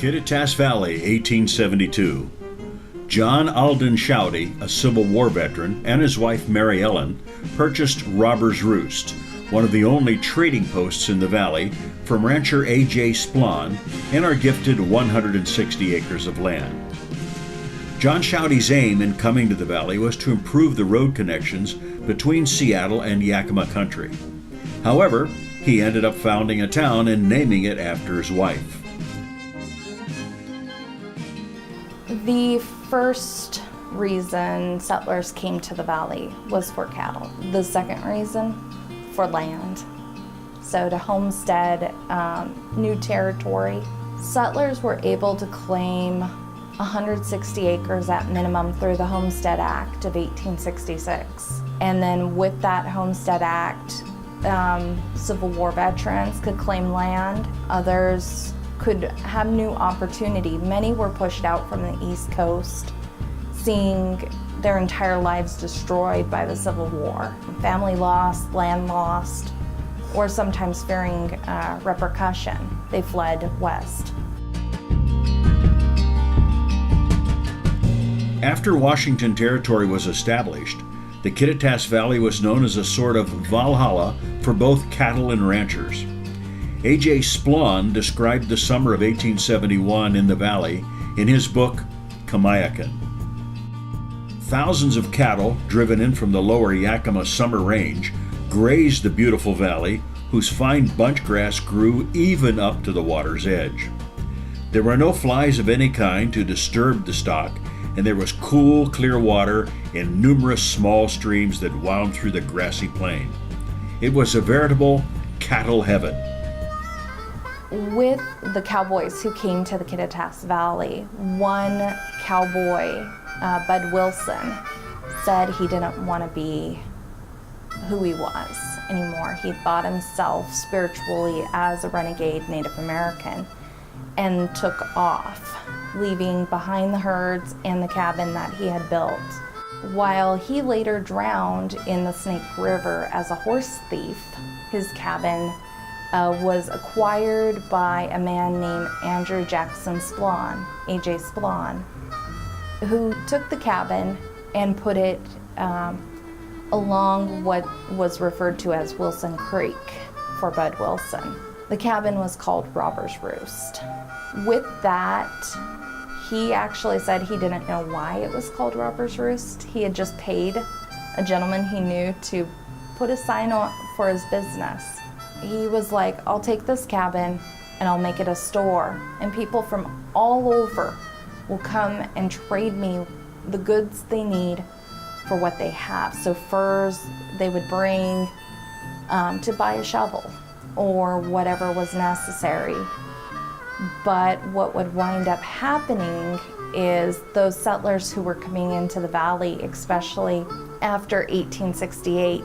Kittitas Valley, 1872. John Alden Shouty, a Civil War veteran, and his wife Mary Ellen purchased Robber's Roost, one of the only trading posts in the valley, from rancher A.J. Splon, and are gifted 160 acres of land. John Shouty's aim in coming to the valley was to improve the road connections between Seattle and Yakima country. However, he ended up founding a town and naming it after his wife. The first reason settlers came to the valley was for cattle. The second reason, for land. So to homestead new territory. Settlers were able to claim 160 acres at minimum through the Homestead Act of 1866. And then with that Homestead Act, Civil War veterans could claim land. Others could have new opportunity. Many were pushed out from the East Coast, seeing their entire lives destroyed by the Civil War. Family lost, land lost, or sometimes fearing repercussion, they fled west. After Washington Territory was established, the Kittitas Valley was known as a sort of Valhalla for both cattle and ranchers. A.J. Splon described the summer of 1871 in the valley in his book, Kamiakin. Thousands of cattle, driven in from the lower Yakima Summer Range, grazed the beautiful valley, whose fine bunch grass grew even up to the water's edge. There were no flies of any kind to disturb the stock, and there was cool, clear water in numerous small streams that wound through the grassy plain. It was a veritable cattle heaven. With the cowboys who came to the Kittitas Valley, one cowboy, Bud Wilson, said he didn't want to be who he was anymore. He thought himself spiritually as a renegade Native American and took off, leaving behind the herds and the cabin that he had built. While he later drowned in the Snake River as a horse thief, his cabin was acquired by a man named Andrew Jackson Splon, A.J. Splon, who took the cabin and put it along what was referred to as Wilson Creek for Bud Wilson. The cabin was called Robber's Roost. With that, he actually said he didn't know why it was called Robber's Roost. He had just paid a gentleman he knew to put a sign on for his business. He was like, I'll take this cabin and I'll make it a store, and people from all over will come and trade me the goods they need for what they have. So furs they would bring to buy a shovel or whatever was necessary. But what would wind up happening is those settlers who were coming into the valley, especially after 1868,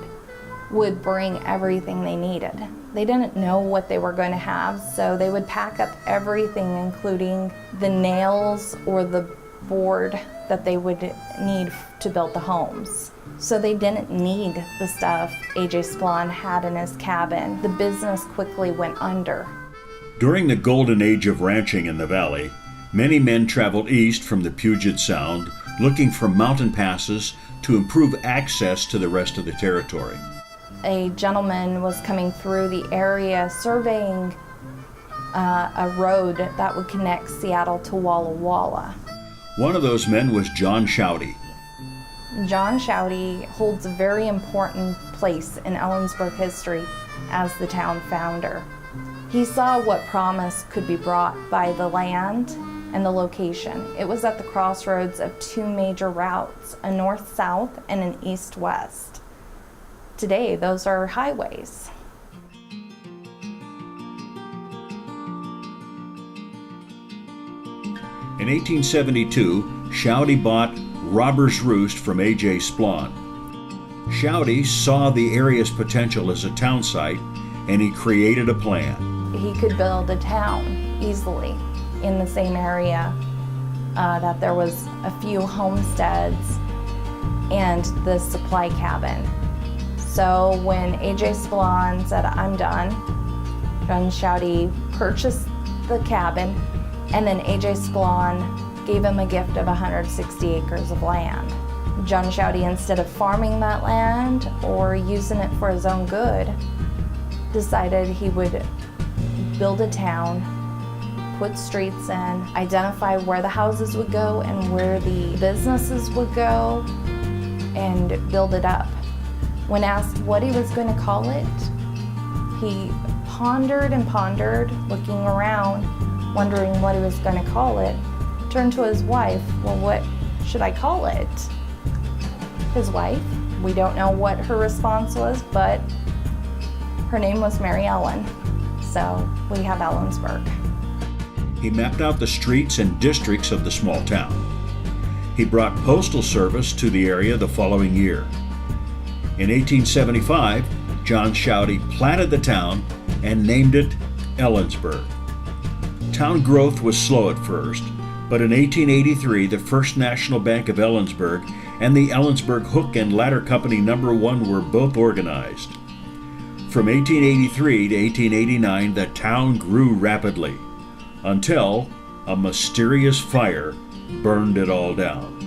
would bring everything they needed. They didn't know what they were going to have, so they would pack up everything, including the nails or the board that they would need to build the homes. So they didn't need the stuff A.J. Splon had in his cabin. The business quickly went under. During the golden age of ranching in the valley, many men traveled east from the Puget Sound, looking for mountain passes to improve access to the rest of the territory. A gentleman was coming through the area surveying a road that would connect Seattle to Walla Walla. One of those men was John Shouty. John Shouty holds a very important place in Ellensburg history as the town founder. He saw what promise could be brought by the land and the location. It was at the crossroads of two major routes, a north-south and an east-west. Today, those are highways. In 1872, Shouty bought Robber's Roost from A.J. Splon. Shouty saw the area's potential as a town site, and he created a plan. He could build a town easily in the same area, that there was a few homesteads and the supply cabin. So when A.J. Splon said, I'm done, John Shouty purchased the cabin, And then A.J. Splon gave him a gift of 160 acres of land. John Shouty, instead of farming that land or using it for his own good, decided he would build a town, put streets in, identify where the houses would go and where the businesses would go, and build it up. When asked what he was going to call it, he pondered and pondered, looking around, wondering what he was going to call it. Turned to his wife, well, what should I call it? His wife, we don't know what her response was, but her name was Mary Ellen. So we have Ellensburg. He mapped out the streets and districts of the small town. He brought postal service to the area the following year. In 1875, John Shouty platted the town and named it Ellensburg. Town growth was slow at first, but in 1883, the First National Bank of Ellensburg and the Ellensburg Hook and Ladder Company No. 1 were both organized. From 1883 to 1889, the town grew rapidly, until a mysterious fire burned it all down.